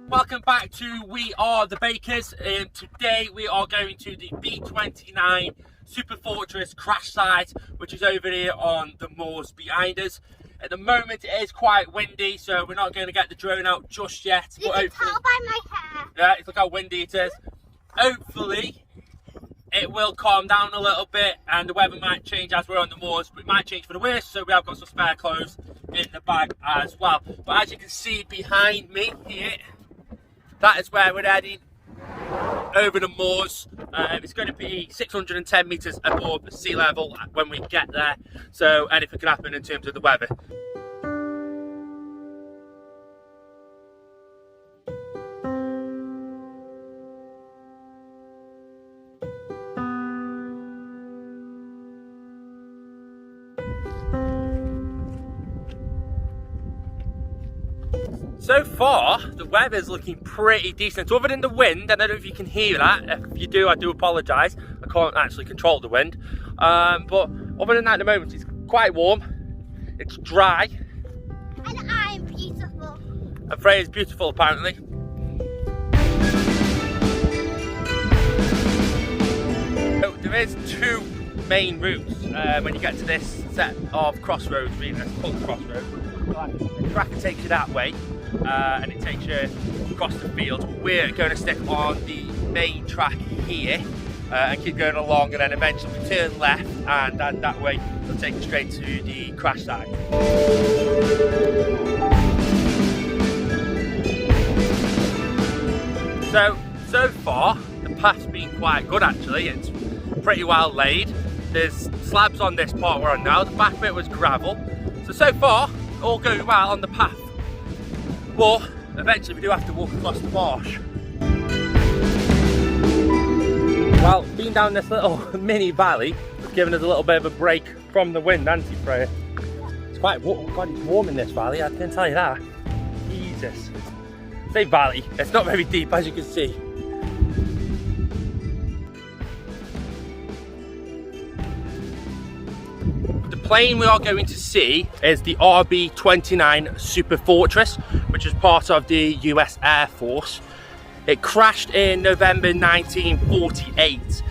Welcome back to We Are the Bakers. Today we are going to the B29 Superfortress Crash site, which is over here on the moors behind us. At the moment it is quite windy, so we're not going to get the drone out just yet. You can tell by my hair. Yeah, look how windy it is. Hopefully it will calm down a little bit and the weather might change as we're on the moors, but it might change for the worse, so we have got some spare clothes in the bag as well. But as you can see behind me here, that is where we're heading, over the moors. It's going to be 610 metres above sea level when we get there, so anything can happen in terms of the weather. So far, the weather's looking pretty decent. Other than the wind, I don't know if you can hear that. If you do, I do apologise. I can't actually control the wind. But other than that, at the moment, it's quite warm. It's dry. And I'm beautiful. And Freya's beautiful, apparently. So there is two main routes when you get to this set of crossroads, really. Let's call it crossroads. The tracker takes you that way. And it takes you across the field. We're going to stick on the main track here and keep going along, and then eventually we turn left, and that way it'll take you straight to the crash site. So far the path's been quite good actually. It's pretty well laid. There's slabs on this part we're on now. The back bit was gravel. So far all going well on the path. But eventually we do have to walk across the marsh. Well, being down this little mini valley has given us a little bit of a break from the wind, hasn't it, Freya? It's quite warm. God, it's warm in this valley, I can tell you that. Jesus. Say valley, it's not very deep as you can see. The plane we are going to see is the B29 Superfortress, which is part of the US Air Force. It crashed in November 1948.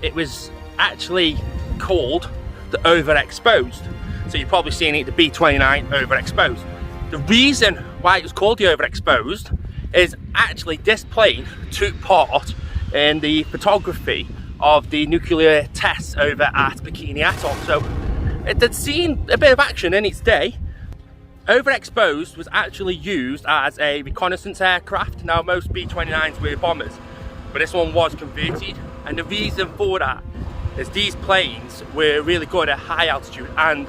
It was actually called the Overexposed. So you've probably seen it, the B29 Overexposed. The reason why it was called the Overexposed is actually this plane took part in the photography of the nuclear tests over at Bikini Atoll. So it had seen a bit of action in its day. Overexposed was actually used as a reconnaissance aircraft. Now most B29s were bombers, but this one was converted, and the reason for that is these planes were really good at high altitude and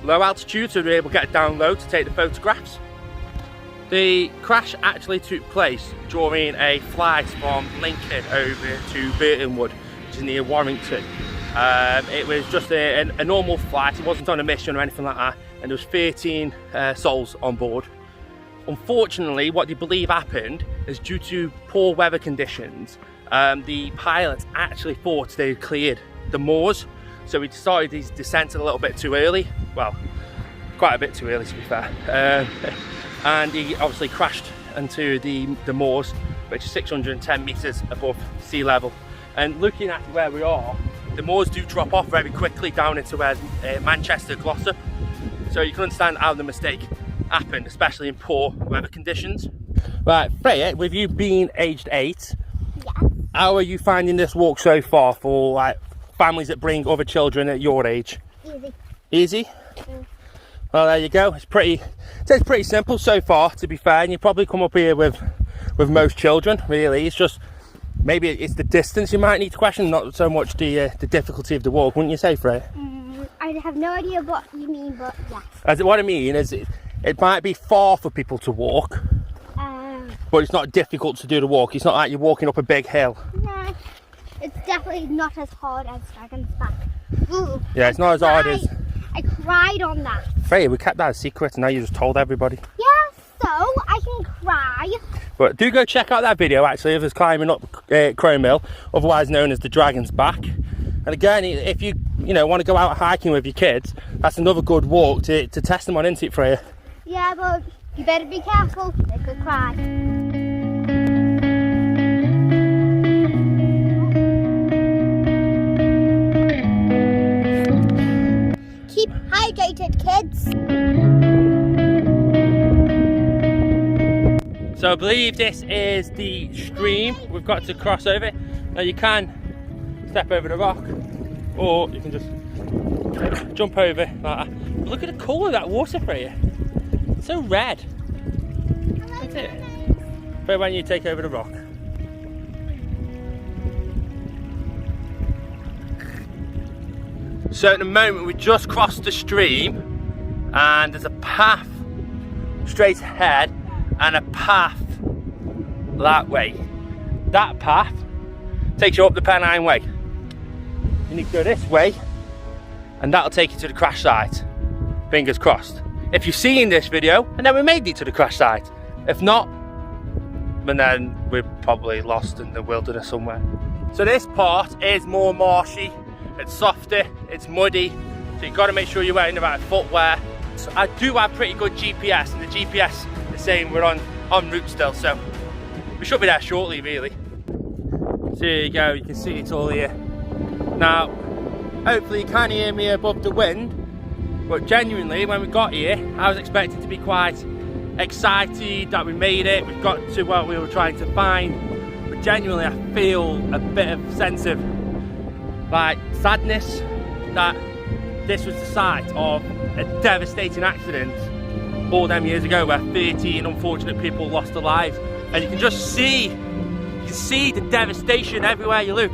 low altitude, so they were able to get down low to take the photographs. The crash actually took place during a flight from Lincoln over to Burtonwood, which is near Warrington. It was just a normal flight. It wasn't on a mission or anything like that, and there was 13 souls on board. Unfortunately, what they believe happened is due to poor weather conditions, the pilots actually thought they had cleared the moors, so he started his descent a little bit too early. Well, quite a bit too early to be fair. And he obviously crashed into the moors, which is 610 metres above sea level. And looking at where we are, the moors do drop off very quickly down into where Manchester, Gloucester. So you can understand how the mistake happened, especially in poor weather conditions. Right, Freya, with you being aged 8, Yeah. how are you finding this walk so far for like families that bring other children at your age? Easy. Easy? Mm. Well, there you go. It's pretty simple so far, to be fair, and you probably come up here with most children, really. It's just maybe it's the distance you might need to question, not so much the difficulty of the walk, wouldn't you say, Freya? I have no idea what you mean, but yes. What I mean is it might be far for people to walk, but it's not difficult to do the walk. It's not like you're walking up a big hill. No, it's definitely not as hard as Dragon's Back. Ooh, Yeah, it's not as hard as... I cried on that. Freya, we kept that a secret and now you just told everybody. Yeah, so I can cry. But do go check out that video actually of us climbing up Crow Mill, otherwise known as the Dragon's Back. And again, if you you know, want to go out hiking with your kids, that's another good walk to test them on, isn't it, Freya? Yeah, but you better be careful. They could cry. Keep hydrated, kids. So I believe this is the stream we've got to cross over. Now you can step over the rock, or you can just jump over like that. But look at the colour of that water, Freya. It's so red. That's it. Freya, why don't you take over the rock? So at the moment we just crossed the stream, and there's a path straight ahead and a path that way. That path takes you up the Pennine Way. You need to go this way, and that'll take you to the crash site. Fingers crossed. If you've seen this video, and then we made it to the crash site. If not, then we're probably lost in the wilderness somewhere. So this part is more marshy, it's softer, it's muddy, so you've got to make sure you're wearing the right footwear. So I do have pretty good GPS, and the GPS is saying we're en route still, so we should be there shortly, really. So there you go, you can see it all here. Now, hopefully you can hear me above the wind, but genuinely, when we got here, I was expecting to be quite excited that we made it, we've got to what we were trying to find, but genuinely I feel a bit of sense of like sadness that this was the site of a devastating accident all them years ago where 13 unfortunate people lost their lives, and you can just see, the devastation everywhere you look.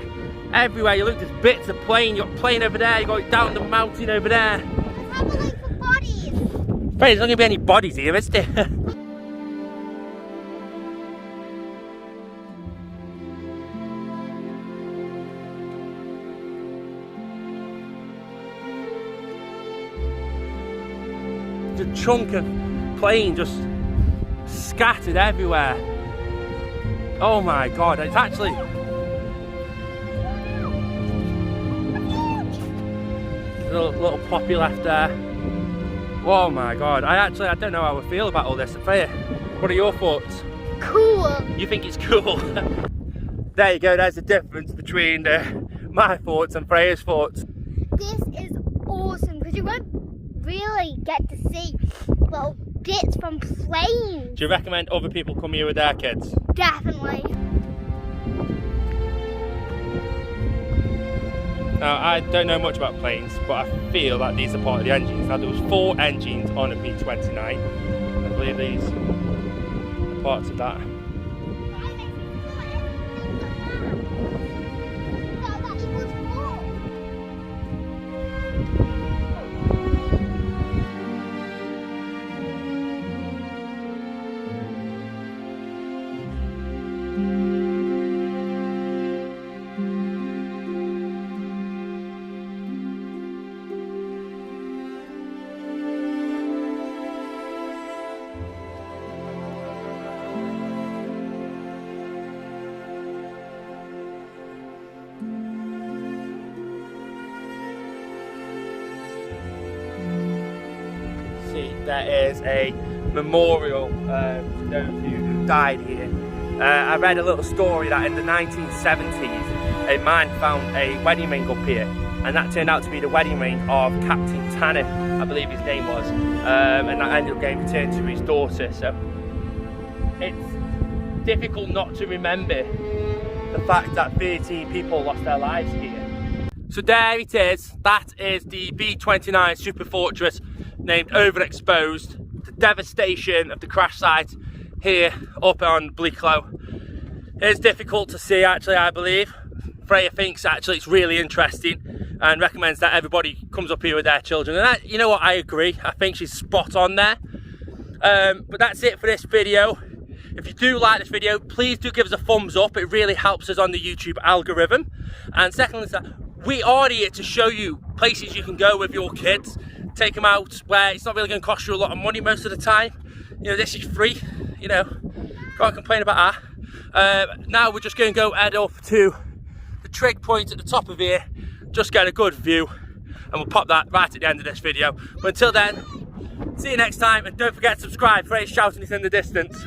Everywhere you look, there's bits of plane. You've got a plane over there, you got down the mountain over there. Let's have a look for bodies. Right, there's not going to be any bodies here, is there? The chunk of plane just scattered everywhere. Oh my god, it's actually little poppy left there. Oh my god, I don't know how I feel about all this. Freya, what are your thoughts? Cool. You think it's cool? There you go, there's the difference between my thoughts and Freya's thoughts. This is awesome because you won't really get to see little bits from planes. Do you recommend other people come here with their kids? Definitely. Now, I don't know much about planes, but I feel that these are part of the engines. Now, there was 4 engines on a B29. I believe these are parts of that. There is a memorial to those who died here. I read a little story that in the 1970s a man found a wedding ring up here, and that turned out to be the wedding ring of Captain Tanner, I believe his name was, and that ended up getting returned to his daughter. So it's difficult not to remember the fact that 13 people lost their lives here. So there it is, that is the B29 Superfortress named Overexposed. The devastation of the crash site here up on Bleaklow. It's difficult to see actually, I believe. Freya thinks actually it's really interesting and recommends that everybody comes up here with their children, and you know what, I agree. I think she's spot on there. But that's it for this video. If you do like this video, please do give us a thumbs up. It really helps us on the YouTube algorithm. And secondly, we are here to show you places you can go with your kids. Take them out where it's not really going to cost you a lot of money most of the time. You know, this is free, you know, can't complain about that. Now we're just going to go head up to the trig point at the top of here, just get a good view, we'll pop that right at the end of this video. But until then, see you next time, and don't forget to subscribe. Freya's shouting it in the distance.